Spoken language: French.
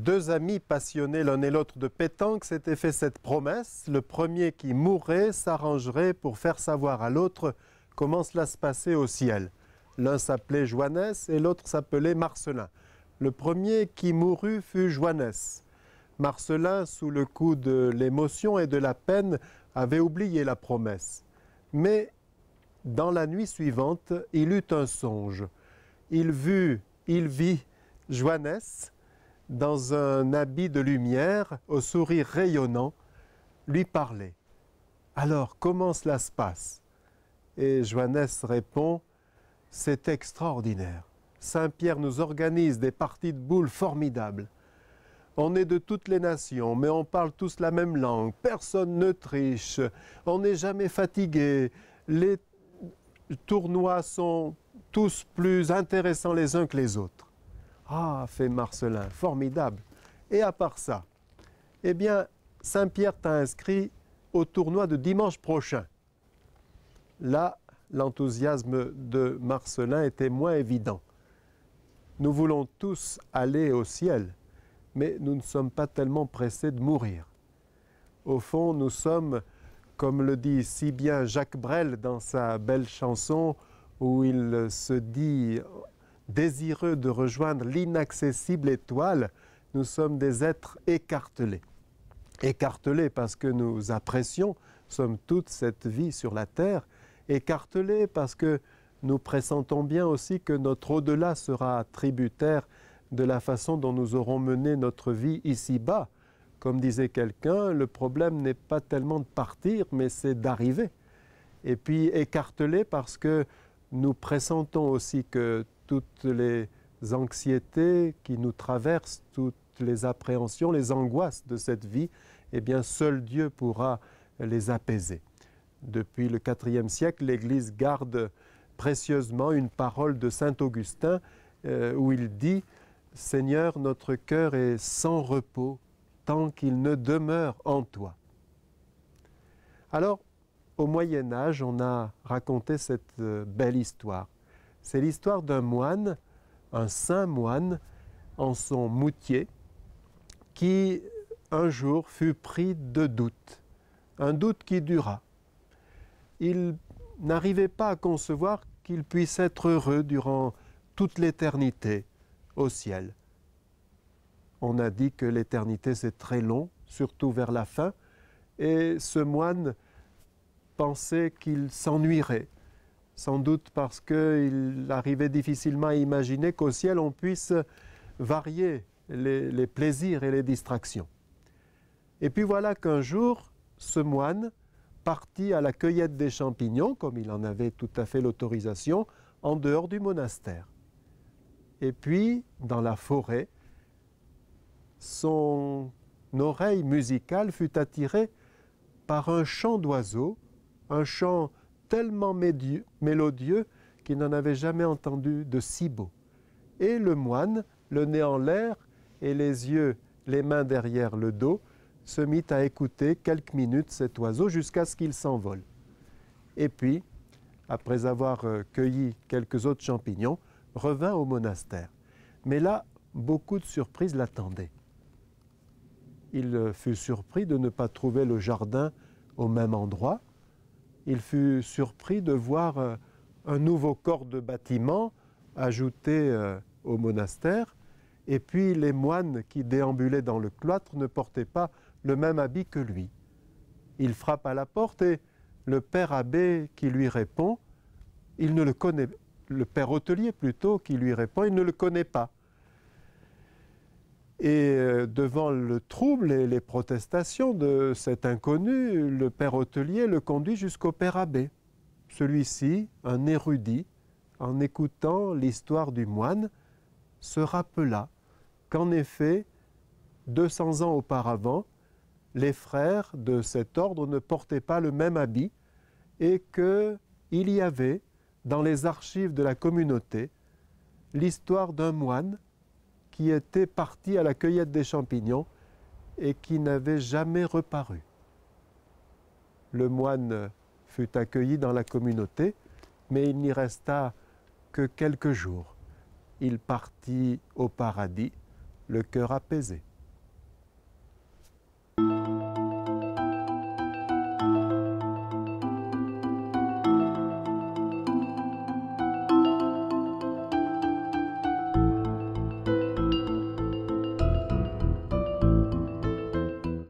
Deux amis passionnés l'un et l'autre de pétanque s'étaient fait cette promesse. Le premier qui mourrait s'arrangerait pour faire savoir à l'autre comment cela se passait au ciel. L'un s'appelait Joannes et l'autre s'appelait Marcelin. Le premier qui mourut fut Joannes. Marcelin, sous le coup de l'émotion et de la peine, avait oublié la promesse. Mais dans la nuit suivante, il eut un songe. Il vit Joannes dans un habit de lumière, au sourire rayonnant, lui parler. Alors, comment cela se passe? Et Joannes répond, c'est extraordinaire. Saint-Pierre nous organise des parties de boules formidables. On est de toutes les nations, mais on parle tous la même langue. Personne ne triche. On n'est jamais fatigué. Les tournois sont tous plus intéressants les uns que les autres. Ah, fait Marcelin, formidable. Et à part ça, eh bien, Saint-Pierre t'a inscrit au tournoi de dimanche prochain. Là, l'enthousiasme de Marcelin était moins évident. Nous voulons tous aller au ciel, mais nous ne sommes pas tellement pressés de mourir. Au fond, nous sommes, comme le dit si bien Jacques Brel dans sa belle chanson, où il se dit désireux de rejoindre l'inaccessible étoile, nous sommes des êtres écartelés. Écartelés parce que nous apprécions, somme toute, cette vie sur la terre, écartelés parce que nous pressentons bien aussi que notre au-delà sera tributaire de la façon dont nous aurons mené notre vie ici-bas. Comme disait quelqu'un, le problème n'est pas tellement de partir, mais c'est d'arriver. Et puis écartelés parce que nous pressentons aussi que toutes les anxiétés qui nous traversent, toutes les appréhensions, les angoisses de cette vie, eh bien seul Dieu pourra les apaiser. Depuis le IVe siècle, l'Église garde précieusement une parole de saint Augustin où il dit « Seigneur, notre cœur est sans repos tant qu'il ne demeure en toi ». Alors, au Moyen Âge, on a raconté cette belle histoire. C'est l'histoire d'un moine, un saint moine, en son moutier, qui un jour fut pris de doute, un doute qui dura. Il n'arrivait pas à concevoir qu'il puisse être heureux durant toute l'éternité au ciel. On a dit que l'éternité c'est très long, surtout vers la fin, et ce moine pensait qu'il s'ennuierait, sans doute parce qu'il arrivait difficilement à imaginer qu'au ciel on puisse varier les plaisirs et les distractions. Et puis voilà qu'un jour, ce moine partit à la cueillette des champignons, comme il en avait tout à fait l'autorisation, en dehors du monastère. Et puis, dans la forêt, son oreille musicale fut attirée par un chant d'oiseaux, un chant tellement mélodieux qu'il n'en avait jamais entendu de si beau. Et le moine, le nez en l'air et les mains derrière le dos, se mit à écouter quelques minutes cet oiseau jusqu'à ce qu'il s'envole. Et puis, après avoir cueilli quelques autres champignons, revint au monastère. Mais là, beaucoup de surprises l'attendaient. Il fut surpris de ne pas trouver le jardin au même endroit. Il fut surpris de voir un nouveau corps de bâtiment ajouté au monastère. Et puis les moines qui déambulaient dans le cloître ne portaient pas le même habit que lui. Il frappe à la porte et le père abbé qui lui répond, il ne le connaît, le père hôtelier plutôt qui lui répond, il ne le connaît pas. Et devant le trouble et les protestations de cet inconnu, le père hôtelier le conduit jusqu'au père abbé. Celui-ci, un érudit, en écoutant l'histoire du moine, se rappela qu'en effet, 200 ans auparavant, les frères de cet ordre ne portaient pas le même habit et qu'il y avait, dans les archives de la communauté, l'histoire d'un moine qui était parti à la cueillette des champignons et qui n'avait jamais reparu. Le moine fut accueilli dans la communauté, mais il n'y resta que quelques jours. Il partit au paradis, le cœur apaisé.